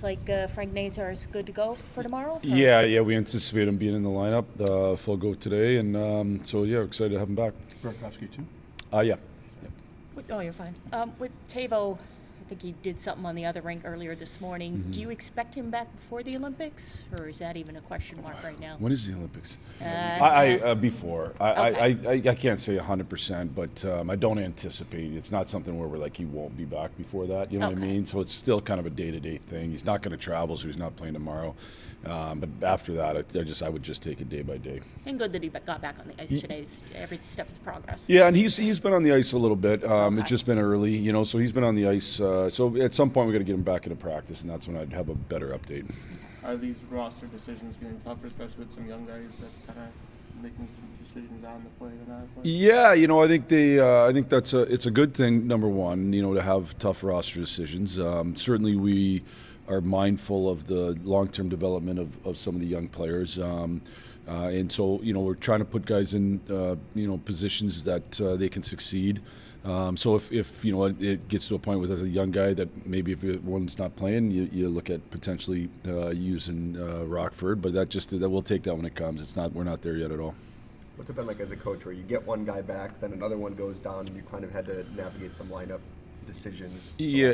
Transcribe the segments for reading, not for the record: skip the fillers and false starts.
like Frank Nazar is good to go for tomorrow? Yeah, we anticipate him being in the lineup, full go today, and excited to have him back. Burakovsky too? Yeah. Oh, you're fine. With Tavo, I think he did something on the other rink earlier this morning. Mm-hmm. Do you expect him back before the Olympics, or is that even a question mark right now? When is the Olympics? Before. Okay. I can't say 100%, but I don't anticipate. It's not something where we're like he won't be back before that. You know what I Okay. mean? So it's still kind of a day-to-day thing. He's not going to travel, so he's not playing tomorrow. But after that, I would just take it day by day. And good that he got back on the ice today. Every step is progress. Yeah, and he's been on the ice a little bit. Okay. It's just been early, so he's been on the ice. So at some point we got to get him back into practice, and that's when I'd have a better update. Are these roster decisions getting tougher, especially with some young guys that kind of making some decisions on the play and not play? Yeah, I think it's a good thing. Number one, to have tough roster decisions. Certainly, we are mindful of the long-term development of some of the young players. And so, we're trying to put guys in, positions that they can succeed. So if it gets to a point with a young guy that maybe if one's not playing, you look at potentially using Rockford, but that we'll take that when it comes. We're not there yet at all. What's it been like as a coach where you get one guy back, then another one goes down, and you kind of had to navigate some lineup decisions? Yeah.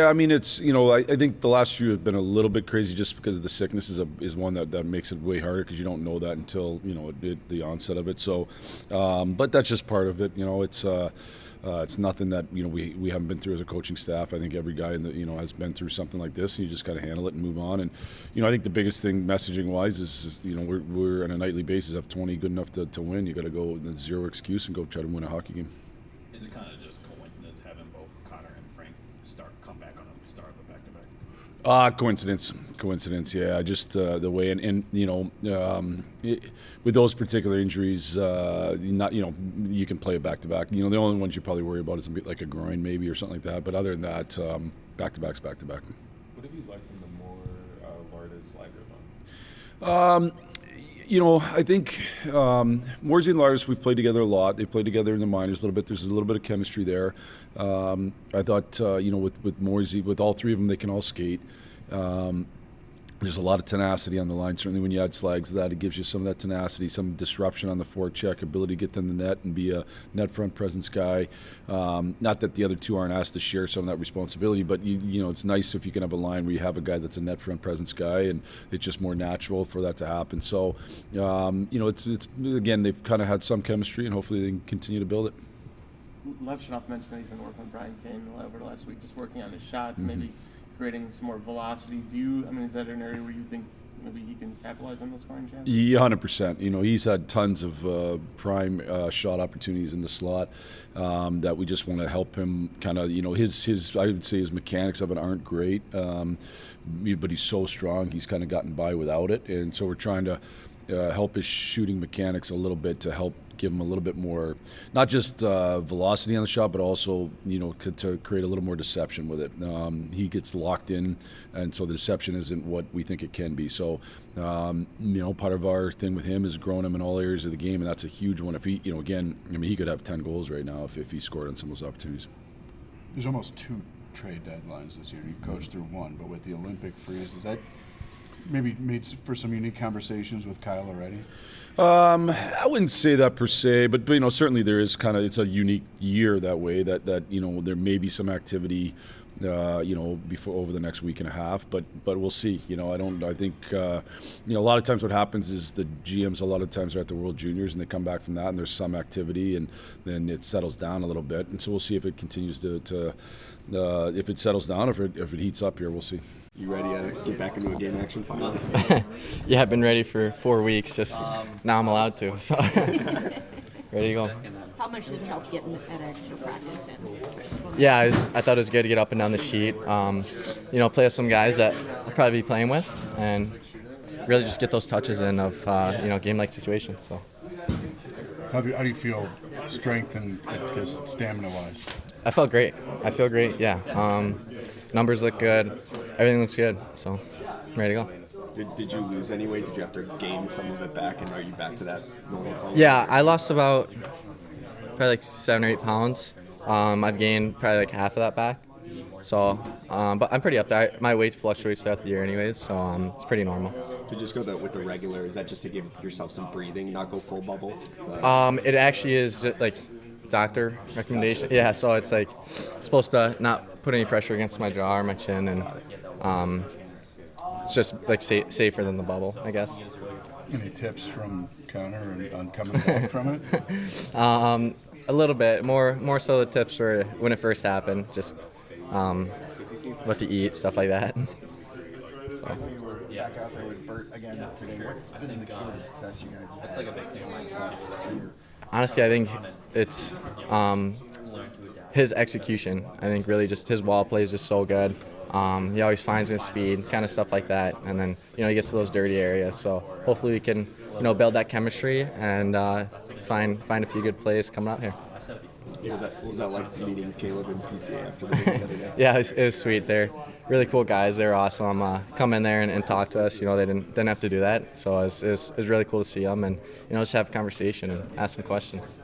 I mean, it's I think the last few have been a little bit crazy just because of the sickness is one that makes it way harder because you don't know that until the onset of it. So, but that's just part of it. It's nothing that we haven't been through as a coaching staff. I think every guy has been through something like this, and you just got to handle it and move on. And I think the biggest thing messaging wise is we're on a nightly basis. Have 20 good enough to win. You got to go with zero excuse and go try to win a hockey game. Is it kind of just coincidence having both Connor and Frank come back on a start of a back-to-back? Coincidence. Yeah, just the way with those particular injuries, you can play it back to back. The only ones you probably worry about is a bit like a groin maybe or something like that. But other than that, back to back's back to back. What have you liked from the more Lourdes Lager one? I think Morsey and Lars, we've played together a lot. They played together in the minors a little bit. There's a little bit of chemistry there. I thought, with Morsey, with all three of them, they can all skate. There's a lot of tenacity on the line. Certainly when you add Slags to that, it gives you some of that tenacity, some disruption on the forecheck, ability to get to the net and be a net front presence guy. Not that the other two aren't asked to share some of that responsibility, but it's nice if you can have a line where you have a guy that's a net front presence guy, and it's just more natural for that to happen. So, it's again, they've kind of had some chemistry, and hopefully they can continue to build it. Levshinoff mentioned that he's been working with Brian Kane over the last week, just working on his shots, maybe creating some more velocity. Is that an area where you think maybe he can capitalize on those scoring chances? Yeah, 100%. He's had tons of prime shot opportunities in the slot that we just want to help him kind of, his I would say his mechanics of it aren't great, but he's so strong, he's kind of gotten by without it. And so we're trying to help his shooting mechanics a little bit to help give him a little bit more, not just velocity on the shot, but also, to create a little more deception with it. He gets locked in, and so the deception isn't what we think it can be. So, part of our thing with him is growing him in all areas of the game, and that's a huge one. If he, he could have 10 goals right now if he scored on some of those opportunities. There's almost 2 trade deadlines this year. You coached through one, but with the Olympic freeze, is that maybe made for some unique conversations with Kyle already? I wouldn't say that per se, but certainly there is it's a unique year that way. That there may be some activity, before over the next week and a half, but we'll see. I think a lot of times what happens is the GMs a lot of times are at the World Juniors and they come back from that and there's some activity and then it settles down a little bit, and so we'll see if it continues to if it settles down, if it heats up here, we'll see. You ready to get back into a game action finally? Yeah, I've been ready for 4 weeks. Just now I'm allowed to. So ready to go. How much did it help getting that extra practice in? Yeah, I thought it was good to get up and down the sheet. Play with some guys that I'll probably be playing with, and really just get those touches in of game-like situations. So. How do you feel, strength and just stamina-wise? I felt great. I feel great. Yeah. Numbers look good. Everything looks good. So, I'm ready to go. Did you lose any weight? Did you have to gain some of it back, and are you back to that normal point? Yeah, I lost about probably like 7 or 8 pounds. I've gained probably like half of that back. So, but I'm pretty up there. My weight fluctuates throughout the year anyways, so it's pretty normal. To just go with the regular, is that just to give yourself some breathing, not go full bubble? It actually is just, like, doctor recommendation. Yeah, so it's like supposed to not put any pressure against my jaw or my chin, and it's just like safer than the bubble, I guess. Any tips from Connor on coming back from it? A little bit more so the tips were when it first happened, just what to eat, stuff like that. So. You were back out there with Bert again today. What's been the key to the success you guys have had? That's like a big thing. Honestly, I think it's his execution. I think really just his wall play is just so good. He always finds me with speed, kind of stuff like that, and then he gets to those dirty areas. So hopefully we can build that chemistry and find a few good plays coming out here. What was that like meeting Caleb and PCA after the game the other day? Yeah, it was sweet. They're really cool guys. They're awesome. Come in there and talk to us. They didn't have to do that, so it was really cool to see them and just have a conversation and ask some questions.